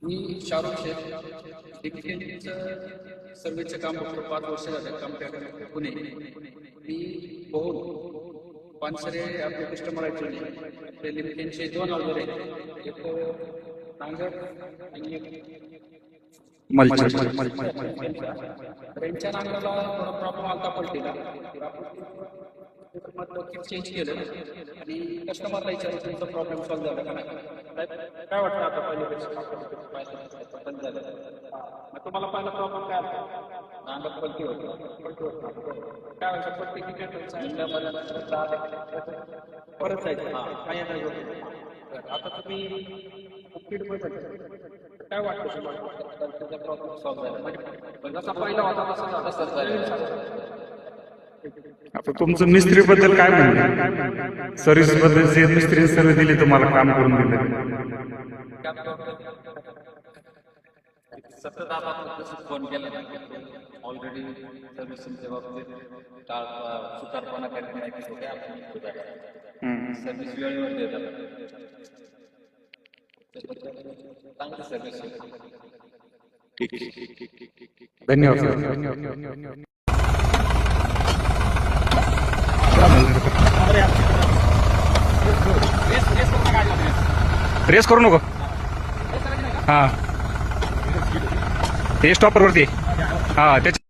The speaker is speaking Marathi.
मी शाहरुख शेख लिंक्डइनचं सर्व्हिसचं काम बघतो 5 वर्ष झालं काम पुणे. मी बहु पानसरे आपले कस्टमर आहेत. आपले लिंक्डइनचे 2 ऑर्डर आहेत, एक नांगर आणि एक त्यांच्या नांगराला थोडा प्रॉब्लेम आलता पडलेला. किट चेंज केलं आणि कस्टमरला विचारलं तुमचा प्रॉब्लेम सॉल्व्ह झाला का नाही. काय वाटतं आता पहिल्यापेक्षा बंद झालं? तुम्हाला पहिला प्रॉब्लेम काय आला? नांगर पलटी होतं काय व्हायचं? पलटी किती सांगितल्यापर्यंत परत जायचं. काय नाही होत. आता तुम्ही किट काय वाटतं तुम्हाला त्याचा प्रॉब्लेम सॉल्व्ह झाला? म्हणजे जसा पहिला होता तसा झाला सर झाला. आता तुमचं मिस्त्री बद्दल काय म्हणणं? सर्व्हिस बद्दल जे मिस्त्री सर्व्हिस दिली तुम्हाला काम करून दिलं सतत आपण फोन केला ना ऑलरेडी सर्व्हिसिंगच्या बाबतीत सुतारपणा करण्यासाठी आपण सर्व्हिस वेळेवर देतात. चांगली सर्व्हिस. धन्यवाद. रेस करू नको. हा, हे स्टॉपर वरती. हा, त्याच्या